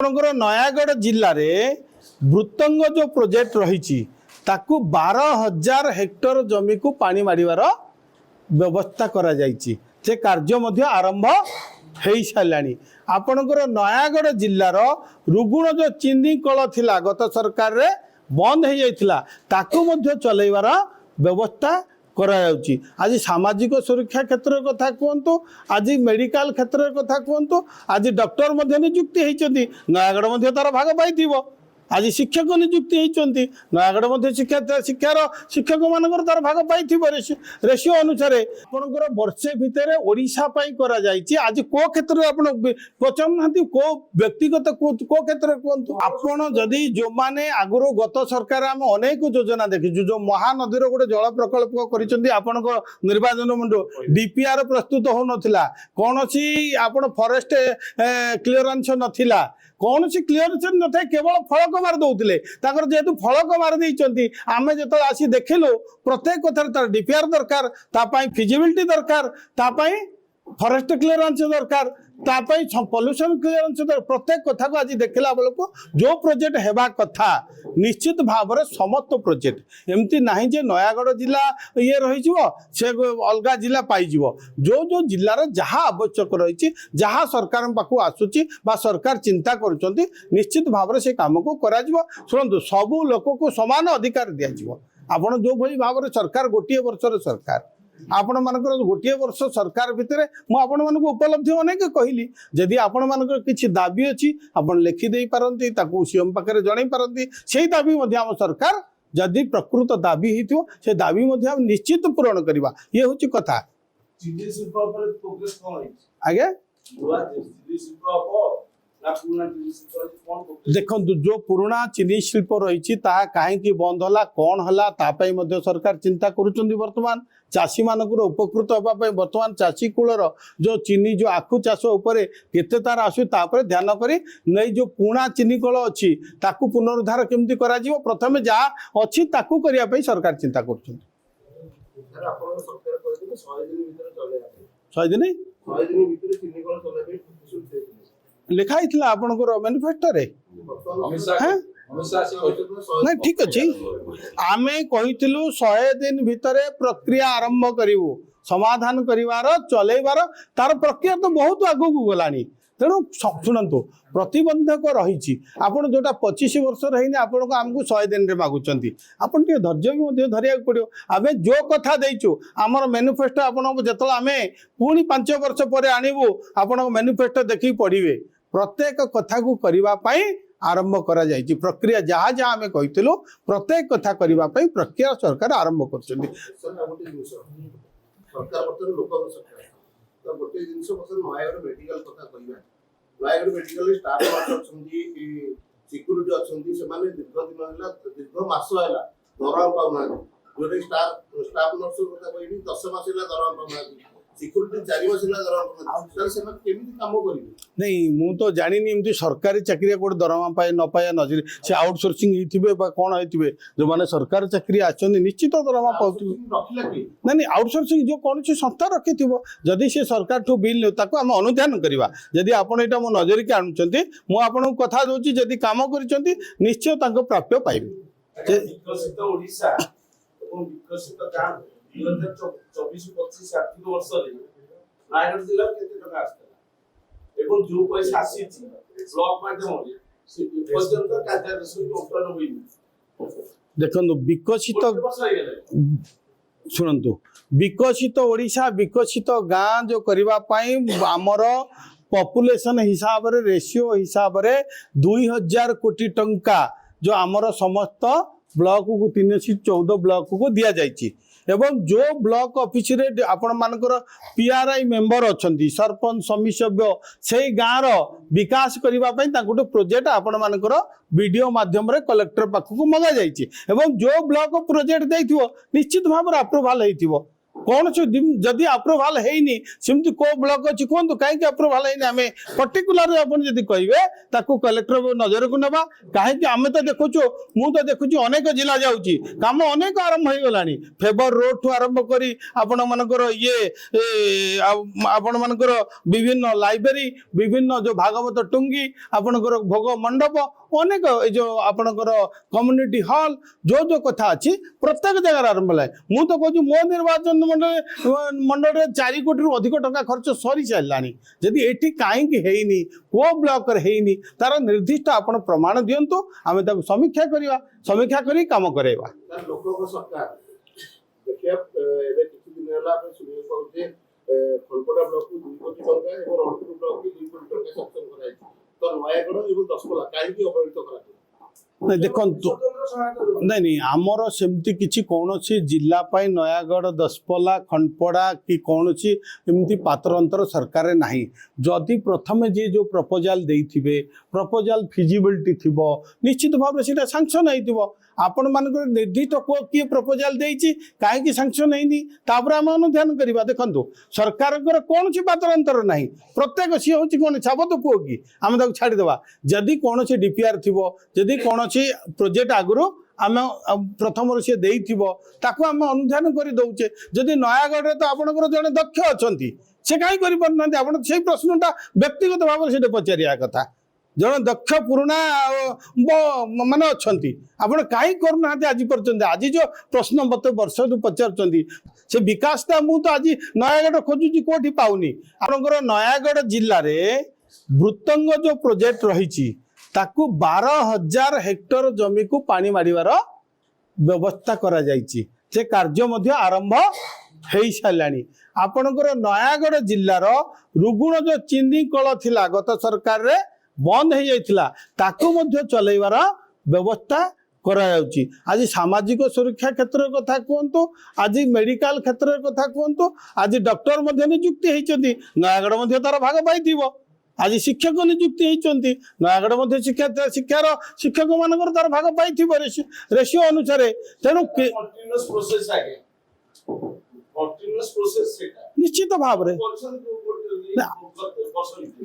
आपणकर नयागढ़ जिले में मृतंग जो प्रोजेक्ट रही ताकू 12,000 हेक्टर जमी को पानी मारिवार व्यवस्था करा जायछि। से कार्य मध्य आरंभ हो साराणी। आपणकर नयागढ़ जिलार रुगुण जो चीनी कल थिला गत सरकार रे बंद हो जाइथिला ताकू मध्य चलैवार व्यवस्था करा जाउछि। आज सामाजिक सुरक्षा क्षेत्र कथा कहतु, आज मेडिकल क्षेत्र कथा कहतु, आज डॉक्टर मध्य नियुक्ति होती नयागढ़ मध्य तार भाग पाई। आज शिक्षक नियुक्ति होती नयागढ़ मध्य शिक्षार शिक्षक मानकर तार भाग पाई रेशियो अनुसार। आपंकर वर्षे भितर ओडिशा पाई करा जायछि। आज को क्षेत्र आप पचार को व्यक्तिगत को क्षेत्र कहतु। आपण जदि जो माने आगुरो गत सरकार आम अनेक योजना देखी जो महानदीर गोटे जल प्रकल्प करिसेंती आपण निर्वाचन मंडल डीपीआर प्रस्तुत हो नथिला, कौन सी आपण फॉरेस्ट क्लियरेंस नथिला, कौन सी क्लियरेंस न था, केवल फलक मार दौले जेहेतु फलक मार देती आम जो आसी देखिलु प्रत्येक कथार तार डीपीआर दरकार, फिजिबिलिटी दरकार, फॉरेस्ट क्लियरेंस दरकार, पॉल्यूशन क्लियरेंस दरकार, प्रत्येक कथा को आज देखला बेलू जो प्रोजेक्ट हेबा कथा निश्चित भाव में समस्त प्रोजेक्ट एमती ना जे नयागढ़ जिला ये रही से अलग जिला पाइज जो जो जिलार जहाँ आवश्यक रही जहाँ सरकार पाखु आसूची सरकार चिंता करुँच निश्चित भाव में से कम को करा शुणु सबू लोक को समान अधिकार दिज्व। आपड़ जो भाई भाव में सरकार गोटे वर्षर सरकार आपण मानकर गोटे वर्ष सरकार भितर मुझे उपलब्धि अनेक कहली जदि आपण मानकर किसी दाबी अच्छी आप लिखिदे पारती सीएम पाखे जन पारती से दाबी आम सरकार जदि प्रकृत दाबी हो से दाबी निश्चित पूरण करवा। ये हूँ कथा। आगे देखो जो पुराना चीनी शिल्प रही कहीं बंद है कौन है सरकार चिंता करुँच। वर्तमान चाषी मानक उपकृत होगापी बर्तमान चाषी कूलर जो चीनी जो आखु चाष केते तार आसु ध्यान करी नहीं जो पुराना चीनी कल अच्छी ताकू पुनरुद्धार केमती करा जीवो प्रथमे जहाँ अच्छी ताकू करिया पई सरकार चिंता कर। 100 दिन लिखाई आपनकर मैनिफेस्टो रे नहीं ठीक अच्छे आम कही 100 दिन भितर प्रक्रिया आरंभ करूँ समाधान कर चलैबार तार प्रक्रिया तो बहुत आगू को गलानी। तेणु शुणु प्रतिबंधक रही आपड़ जोटा 25 वर्ष रही आपको आमको 100 दिन में मागुंट आपड़ टे धैर्य भी धरिया पड़ो। आम जो कथा देचु आमर मैनिफेस्टो आपको जो आम पुणी 5 वर्ष पर आणबू आपण मैनिफेस्टो देखिए पढ़े प्रत्येक कथा को करने आरंभ करा जायछि। प्रक्रिया जहाँ जहाँ आम कहूँ प्रत्येक कथा करने प्रक्रिया सरकार आरंभ कर। सिक्यूरिटी अच्छी दीर्घ मास है दरमा पाऊना स्टाफ नर्स कथा कह 10 मास दरमा पाऊना सिक्यूरिटी 4 मास दरमा काम कर नहीं मु तो जानी एमती सरकारी चाकरी कोड दरमा पाए न पाए नजर से आउटसोर्सिंग होइथिबे बा कोन होइथिबे जो माने सरकारी चाकरी आछन निश्चित दरमा पाउथिबे नहीं आउटसोर्सिंग जो कौन से संस्था रखिथिबो जदि से सरकार ठू बिल ले ताको हम अनुध्यान करबा। जदि आपण एटा मो नजर के आणुचंती मु आपन कथा दोची जदि काम करिसंती निश्चय ताको प्राप्य पाइबे। विकसित ओडिशा एवं विकसित गां 2024-25 आर्थिक वर्ष रे नयागढ़ जिला केते टका आस्ता एवं जो पैसा आसी ब्लॉक माध्यम से पर्यंत कार्यालय उत्पन्न होइनी। देखो विकसित शुणु विकसित ओडिशा विकसित गाँ जो करने आमर पॉपुलेशन हिसाब रे रेशियो हिसाब रे 2000 कोटी टंका जो आमर समस्त ब्लॉक को 314 ब्लॉक को दिया जायछि एवं जो ब्लॉक ऑफिस रे आपण मानकर पीआरआई मेंबर अच्छी सरपंच समिसभ्य से गाँव विकास करने प्रोजेक्ट आपण मानकर वीडियो माध्यम रे कलेक्टर पाखक मगा जाइए एवं जो ब्लॉक प्रोजेक्ट देथिबो निश्चित भाव अप्रूवाल होइथिबो कौन जदि अप्रूवाल हैनी सेमती को ब्लॉक अच्छी कहतु कहीं अप्रूवाल हैनी आम पर्टिकुलर अपन जदि कहे ताकू कलेक्टर नजर को नेबा कहीं आम तो देखुचु मु तो देखुची अनेक जिला जाऊँगी काम अनेक आरंभ हो गला फेबर रोड ठू आरंभ करी आपण मानकर ये आपण मानकर विभिन्न लाइब्रेरी विभिन्न जो भागवत टुंगी आपणकर भोग मंडप अनेक जो आपणकर कम्युनिटी हॉल जो जो कथा अच्छी प्रत्येक जगह आरंभ है मु तो कहूँ मो निर्वाचन मंडल 4 कोटी रु अधिक टका खर्च सरी सारा जदि एटी कहीं हैनी को ब्लॉक हैनी तार निर्दिष्ट आपण प्रमाण दिंतु आम समीक्षा करवा समीक्षा करी काम करवा लोक सरकार देखिए एबे किछि दिन होला आपण सुनियो कहूजे खलपड़ा ब्लॉक को 2 कोटी टका और रणपुर ब्लॉक को 2 कोटी टका सक्षम कराई तो नयागढ़ एवं 10 पला काहे की अवहेलित करा नहीं देखो नहीं नहीं आमर सेमती किसी कौन जिला नयागढ़ दशपल्ला खंडपड़ा कि कौन एमती पात्र अंतर सरकार नहीं जदि प्रथम जी जो प्रपोजाल देइथिबे प्रपोजाल फिजिबिलिटी थिबो निश्चित भाव से सांक्शन होइथिबो आपण मानकर निर्दिष्ट को किए प्रपोजाल देइछि काहे सांक्शन हैनी तापर हम अनुध्यान करबा देखंतु सरकार कौन पात्र अंतर नहीं प्रत्येक सी हूँ कौन छाबत पुओ कि आम ताको छाड़ी देबा जदि कौन डीपीआर थिबो जदि कौन प्रोजेक्ट आगुरु आम प्रथम सी देइथिबो ताको आम अनुध्यान कर दउचे जदि नयागढ़ तो आपनकर जने दक्ष अछंती से कहीं करि परनांती आपण से प्रश्नटा व्यक्तिगत भाव से पचारिया कथा जन दक्ष पुराणा मान अच्छा आपण कहीं करना आज पर्यंत आज जो प्रश्न मत वर्ष पचार से विकासटा मु तो आज नयागढ़ खोजुची कोठी पाउनी आपनकर नयागढ़ जिले में वृत्तंग जो प्रोजेक्ट रही ताकू 12,000 हेक्टर जमी को पानी मारिवार व्यवस्था करा जाइछि से कार्य मध्य आरंभ हो साराणी आपनकर नयागढ़ जिलार रुगुण जो चीनी कल थिला गत सरकार रे बंद हो जाइथिला ताकू मध्य चलैवार व्यवस्था करा जाउछि आज सामाजिक सुरक्षा क्षेत्र कथा कहतु आज मेडिकल क्षेत्र कथा कहतु आज डॉक्टर मध्य नियुक्ति होइछन्ति नयागढ़ मध्य तार भाग पाइथिबो आज शिक्षक नियुक्ति होइछन्ति नयागढ़ मध्य शिक्षार शिक्षक मानकर तार भाग पाइथिबो रेशियो अनुसार तेणु कंटीन्यूअस प्रोसेस आगे कंटीन्यूअस प्रोसेस सेटा निश्चित भाव रे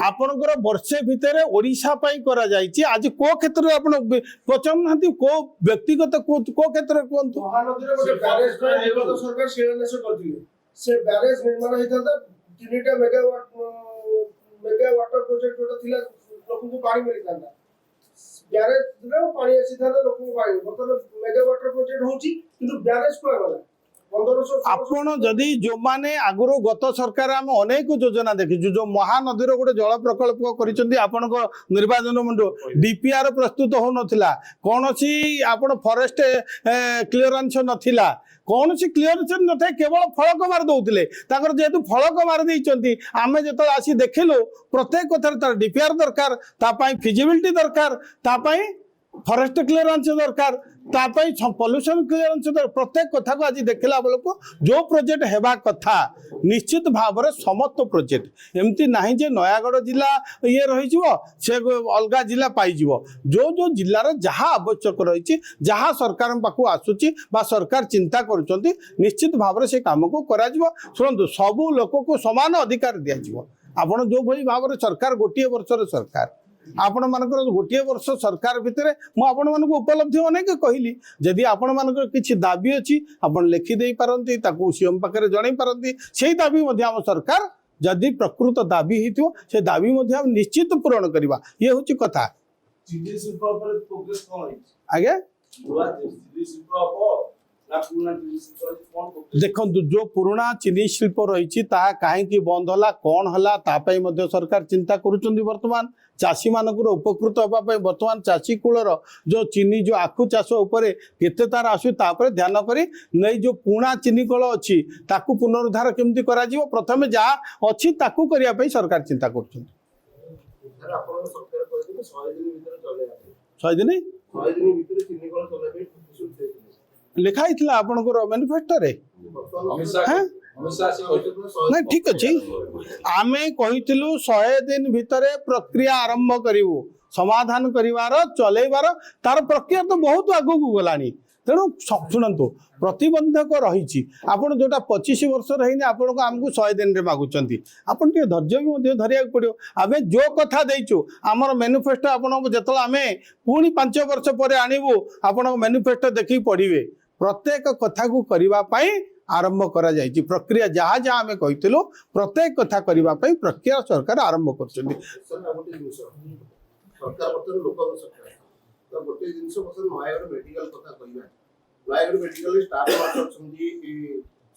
आपनकर वर्षे भितर ओडिशा पाई करा जाइछि आज को क्षेत्र रे आपण पचम नाथि को व्यक्तिगत को क्षेत्र कोंतु महानदी रे गोटे बैरेज पर हेमंत सरकार शिलान्यास करथिले से बैरेज निर्माण हेता 3टा मेगा वाटर प्रोजेक्ट गोटे थिला लोक को पानी मिलता बैरेज रे पानी आसी था लोक को पानी मतलब मेगा वाटर प्रोजेक्ट होची किंतु बैरेज को गला आपण जदि जो माने आगुरो गत सरकार आम अनेक योजना देखी जो महानदीर गोटे जल प्रकल्प करिसेंती आपण निर्वाचन मंडल डीपीआर प्रस्तुत हो नथिला कौन सी आपण फॉरेस्ट क्लियरेंस नथिला कौन सी क्लियरेंस नथाय केवल फलक मार दउथिले ताकर जेतु फलक मार देइचंती आमे जतल आसी देखिलु प्रत्येक कथार तार डीपीआर दरकार ता पई फिजिबिलिटी दरकार ता पई फॉरेस्ट क्लियरेंस दरकार तापाई पॉल्यूशन क्लियरेंस प्रत्येक कथा को आज देखला बेलको जो प्रोजेक्ट हेबा कथा निश्चित भाव में समस्त प्रोजेक्ट एमती नहीं जे नयागढ़ जिला ये रही से अलग जिला पाइजिवो जो जो जिलार जहाँ आवश्यक रही जहाँ सरकार पाखु आसुची बा सरकार चिंता करुचंती निश्चित भाव में से काम को करा जिवो सुनंतु सबु लोक को समान अधिकार दिया जिवो आपण जो भली भाव में सरकार गोटे वर्षर सरकार आपण मानकर गोटे वर्ष सरकार भितर मुझे उपलब्धि अनेक कहली जदि आपण मानकर किछि दाबी अछि आपण लिखि दे पारंती ताकू सीएम पाखरे जणाई पारंती से दाबी मध्य हम सरकार जदि प्रकृत दाबी हिथियो से दाबी मध्य हम निश्चित पूरण करबा ये होछि कथा चिली शिल्प पर प्रोग्रेस कोन है आगे बुआ चिली शिल्प ना पुना चिली शिल्प कोन देखो जो पुराना चीनी शिल्प रही कहीं बंद होला कौन होला तापाई मध्य सरकार चिंता करुचंदी वर्तमान चाषी मानकर उपकृत होगा वर्तमान चाषी कूलर जो चीनी जो आखु चाष उपरे केते तार आसु तापर ध्यान करी नहीं जो पुराना चीनी कल अच्छी ताकू पुनरुद्धार केमती करा जिवो प्रथमे जहाँ अच्छी ताकू करिया पई सरकार चिंता करुचंदी सर आपण सरकार कहते 100 दिन भीतर चले 100 दिन 100 दिन भीतर चीनी कल चले पे प्रतिशत दे लिखाई आपणकर मैनिफेस्टो रे नहीं ठीक अच्छे आम कही 100 दिन भितर प्रक्रिया आरंभ करूँ समाधान कर चलैबार तार प्रक्रिया तो बहुत आगू को गलानी ତେଣୁ ଶୁଣନ୍ତୁ ପ୍ରତିବନ୍ଧକ ରହିଛି ଆପଣ ଯୋଉଟା 25 ବର୍ଷର ହେଇନି ଆପଣଙ୍କୁ ଆମକୁ 100 ଦିନରେ ମାଗୁଛନ୍ତି ଆପଣ ଟିକେ ଧୈର୍ଯ୍ୟ ବି ମଧ୍ୟ ଧରିବାକୁ ପଡ଼ିବ ଆମେ ଯୋଉ କଥା ଦେଇଛୁ ଆମର ମ୍ୟାନିଫେଷ୍ଟୋ ଆପଣଙ୍କୁ ଯେତେବେଳେ ଆମେ ପୁଣି 5 ବର୍ଷ ପରେ ଆଣିବୁ ଆପଣଙ୍କ ମ୍ୟାନିଫେଷ୍ଟୋ ଦେଖିକି ପଢ଼ିବେ ପ୍ରତ୍ୟେକ କଥାକୁ କରିବା ପାଇଁ ଆରମ୍ଭ କରାଯାଇଛି ପ୍ରକ୍ରିୟା ଯାହା ଯାହା ଆମେ କହିଥିଲୁ ପ୍ରତ୍ୟେକ କଥା କରିବା ପାଇଁ ପ୍ରକ୍ରିୟା ସରକାର ଆରମ୍ଭ କରୁଛନ୍ତି ସାର୍ ଆଉ ଗୋଟେ ଜିନିଷ ସରକାର ବର୍ତ୍ତମାନ ଲୋକଙ୍କ ସରକାର ତ ଗୋଟେ ଜିନିଷ ବର୍ତ୍ତମାନ ନୟାଗଡ଼ ମେଡିକାଲ କଥା କହିବା ନୟାଗଡ଼ ମେଡିକାଲରେ ଷ୍ଟାଫ୍ ନର୍ସ ଅଛନ୍ତି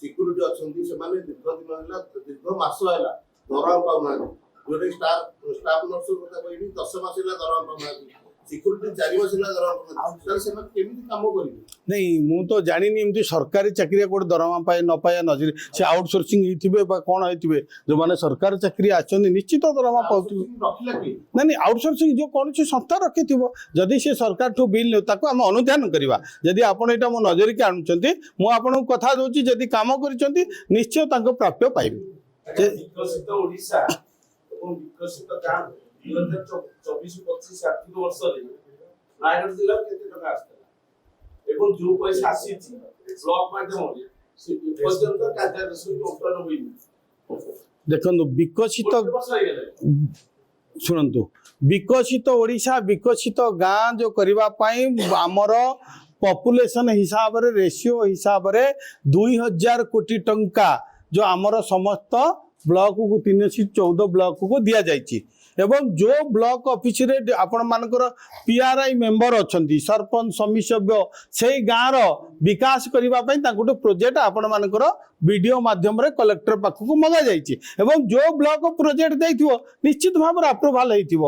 ସିକ୍ୟୁରିଟି ଅଛନ୍ତି ସେମାନେ ଦୀର୍ଘ ଦିନ ହେଲା ଦୀର୍ଘ ମାସ ହେଲା ଦରମା ପାଉନାହାନ୍ତି ଯୋଉଟା ଷ୍ଟାଫ୍ ନର୍ସ କଥା କହିବି 10 ମାସ ହେଲା ଦରମା ପାଉନାହାନ୍ତି ସିକ୍ୟୁରିଟି 4 ମାସ ହେଲା ଦରମା ପାଉନାହାନ୍ତି ତାହେଲେ ସେମାନେ କେମିତି କାମ କରିବେ नहीं ମୁଁ ତ ଜାଣିନି ଏମିତି ସରକାରୀ ଚାକିରିଆ କୋଉଠି ଦରମା ପାଏ ନ ପାଏ ନଜରେ ସେ ଆଉଟସୋର୍ସିଂ ହେଇଥିବେ ବା କ'ଣ ହେଇଥିବେ ଯେଉଁମାନେ ସରକାରୀ ଚାକିରି ଆସଛନ୍ତି ନିଶ୍ଚିତ ଦରମା ପାଉଥିବେ ରଖିଲା କିଏ ନାଇଁ ଆଉଟସୋର୍ସିଂ ଯେଉଁ କୌଣସି ସଂସ୍ଥା ରଖିଥିବ ଯଦି ସେ ସରକାରଠୁ ବିଲ୍ ନେଉ ତାକୁ ଆମେ ଅନୁଧ୍ୟାନ କରିବା ଯଦି ଆପଣ ଏଇଟା ମୋ ନଜରକି ଆଣୁଛନ୍ତି ମୁଁ ଆପଣଙ୍କୁ କଥା ଦେଉଛି ଯଦି କାମ କରିଛନ୍ତି ନିଶ୍ଚୟ ତାଙ୍କ ପ୍ରାପ୍ୟ ପାଇବେ ବିକଶିତ ଓଡ଼ିଶା ଏବଂ ବିକଶିତ ଗାଁ 2024-25 ଆର୍ଥିକ ବର୍ଷରେ ନୟାଗଡ଼ ଜିଲ୍ଲାରେ କେତେ ଟଙ୍କା ଆସିଥିଲା ଏବଂ ଯୋଉ ପଇସା ଆସିଛି ବ୍ଲକ ମାଧ୍ୟମରେ ସେ ପର୍ଯ୍ୟନ୍ତ କାର୍ଯ୍ୟାଦେଶ ଅନୁଷ୍ଠାନ ହୋଇନି ଦେଖନ୍ତୁ ବିକଶିତ ବର୍ଷ ହେଇଗଲାଣି ଶୁଣନ୍ତୁ ବିକଶିତ ଓଡ଼ିଶା ବିକଶିତ ଗାଁ ଯେଉଁ କରିବା ପାଇଁ ଆମର ପପୁଲେସନ ହିସାବରେ ରେସିଓ ହିସାବରେ 2000 କୋଟି ଟଙ୍କା ଯେଉଁ ଆମର ସମସ୍ତ ବ୍ଲକକୁ 314 ବ୍ଲକକୁ ଦିଆଯାଇଛି ଏବଂ ଯେଉଁ ବ୍ଲକ ଅଫିସରେ ଆପଣମାନଙ୍କର PRI ମେମ୍ବର ଅଛନ୍ତି ସରପଞ୍ଚ ସମିତି ସଭ୍ୟ ସେଇ ଗାଁର ବିକାଶ କରିବା ପାଇଁ ତାଙ୍କୁ ଗୋଟେ ପ୍ରୋଜେକ୍ଟ ଆପଣମାନଙ୍କର BDO ମାଧ୍ୟମରେ କଲେକ୍ଟର ପାଖକୁ ମଗାଯାଇଛି ଏବଂ ଯେଉଁ ବ୍ଲକ ପ୍ରୋଜେକ୍ଟ ଦେଇଥିବ ନିଶ୍ଚିତ ଭାବରେ ଆପ୍ରୁଭାଲ ହେଇଥିବ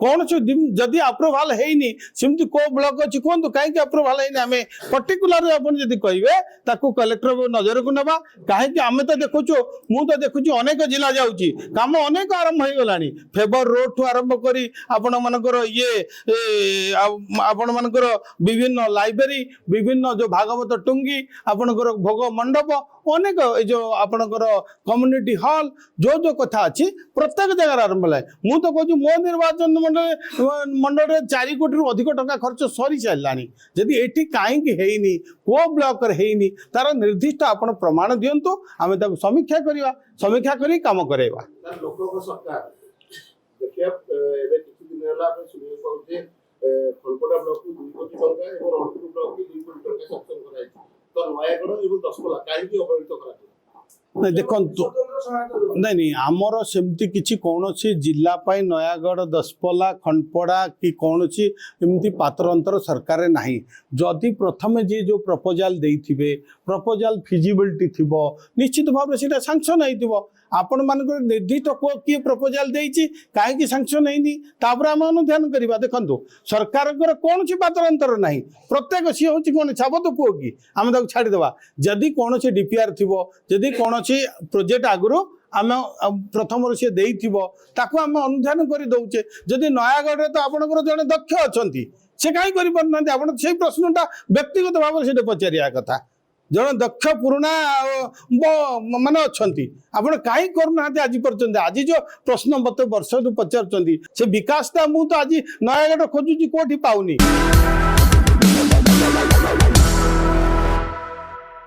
କୌଣସି ଯଦି ଆପ୍ରୁଭାଲ ହେଇନି ସେମିତି କେଉଁ ବ୍ଲକ ଅଛି କୁହନ୍ତୁ କାହିଁକି ଆପ୍ରୁଭାଲ ହେଇନି ଆମେ ପର୍ଟିକୁଲାର ଆପଣ ଯଦି କହିବେ ତାକୁ କଲେକ୍ଟର ନଜରକୁ ନେବା କାହିଁକି ଆମେ ତ ଦେଖୁଛୁ ମୁଁ ତ ଦେଖୁଛି ଅନେକ ଜିଲ୍ଲା ଯାଉଛି କାମ ଅନେକ ଆରମ୍ଭ ହେଇଗଲାଣି ଫେବର ରୋଡଠୁ ଆରମ୍ଭ କରି ଆପଣମାନଙ୍କର ଆପଣମାନଙ୍କର ବିଭିନ୍ନ ଲାଇବ୍ରେରୀ ବିଭିନ୍ନ ଯେଉଁ ଭାଗବତ ଟୁଙ୍ଗି ଆପଣଙ୍କର ଭୋଗ ମଣ୍ଡପ ଅନେକ ଏ ଯେଉଁ ଆପଣଙ୍କର କମ୍ୟୁନିଟି ହଲ୍ ଯେଉଁ କଥା ଅଛି ପ୍ରତ୍ୟେକ ଜାଗାରେ ଆରମ୍ଭ ହେଲାଣି ମୁଁ ତ କହୁଛି ମୋ ନିର୍ବାଚନ ମଣ୍ଡଳରେ 4 କୋଟିରୁ ଅଧିକ ଟଙ୍କା ଖର୍ଚ୍ଚ ସରି ସାରିଲାଣି ଯଦି ଏଠି କାହିଁକି ହେଇନି କୋଉ ବ୍ଲକରେ ହେଇନି ତାର ନିର୍ଦ୍ଦିଷ୍ଟ ଆପଣ ପ୍ରମାଣ ଦିଅନ୍ତୁ ଆମେ ତାକୁ ସମୀକ୍ଷା କରିବା ସମୀକ୍ଷା କରି କାମ କରାଇବା ତାର ଲୋକଙ୍କ ସରକାର ଦେଖିବା ଏବେ କିଛି ଦିନ ହେଲା ଆମେ ଶୁଣିବାକୁ ପାଉଛେ ଖୋଲପଡ଼ା ବ୍ଲକକୁ 2 କୋଟି ଟଙ୍କା ଏବଂ ରଣପୁର ବ୍ଲକକୁ 2 କୋଟି ଟଙ୍କା ସାଂସନ କରାଯାଇଛି ତ ନୟାଗଡ଼ ଏବଂ ଦଶପଲ୍ଲା କାହିଁକି ଅବହେଳିତ କରାଯିବ ଦେଖନ୍ତୁ ନାଇଁ ଆମର ସେମିତି କିଛି କୌଣସି ଜିଲ୍ଲା ପାଇଁ ନୟାଗଡ଼ ଦଶପଲ୍ଲା ଖଣ୍ଡପଡ଼ା କି କୌଣସି ଏମିତି ପାତ୍ର ଅନ୍ତର ସରକାରରେ ନାହିଁ ଯଦି ପ୍ରଥମେ ଯିଏ ଯେଉଁ ପ୍ରପୋଜାଲ ଦେଇଥିବେ ପ୍ରପୋଜାଲ ଫିଜିବିଲିଟି ଥିବ ନିଶ୍ଚିତ ଭାବରେ ସେଇଟା ସାଂସନ ହେଇଥିବ ଆପଣମାନଙ୍କର ନିର୍ଦ୍ଦିଷ୍ଟ କିଏ ପ୍ରପୋଜାଲ ଦେଇଛି କାହିଁକି ସାଂସନ ହେଇନି ତାପରେ ଆମେ ଅନୁଧ୍ୟାନ କରିବା ଦେଖନ୍ତୁ ସରକାରଙ୍କର କୌଣସି ପାତ୍ର ଅନ୍ତର ନାହିଁ ପ୍ରତ୍ୟେକ ସିଏ ହେଉଛି କ'ଣ ସାବତ ପୁଅ କି ଆମେ ତାକୁ ଛାଡ଼ିଦେବା ଯଦି କୌଣସି DPR ଥିବ ଯଦି କୌଣସି ପ୍ରୋଜେକ୍ଟ ଆଗରୁ ଆମେ ପ୍ରଥମରୁ ସିଏ ଦେଇଥିବ ତାକୁ ଆମେ ଅନୁଧ୍ୟାନ କରି ଦେଉଛେ ଯଦି ନୟାଗଡ଼ରେ ତ ଆପଣଙ୍କର ଜଣେ ଦକ୍ଷ ଅଛନ୍ତି ସେ କାହିଁ କରିପାରୁନାହାନ୍ତି ଆପଣ ସେଇ ପ୍ରଶ୍ନଟା ବ୍ୟକ୍ତିଗତ ଭାବରେ ସେଇଟା ପଚାରିବା କଥା ଜଣେ ଦକ୍ଷ ପୁରୁଣା ମାନେ ଅଛନ୍ତି ଆପଣ କାହିଁ କରୁନାହାନ୍ତି ଆଜି ପର୍ଯ୍ୟନ୍ତ ଆଜି ଯେଉଁ ପ୍ରଶ୍ନ ମୋତେ ବର୍ଷରୁ ପଚାରୁଛନ୍ତି ସେ ବିକାଶଟା ମୁଁ ତ ଆଜି ନୟାଗଡ଼ ଖୋଜୁଛି କୋଉଠି ପାଉନି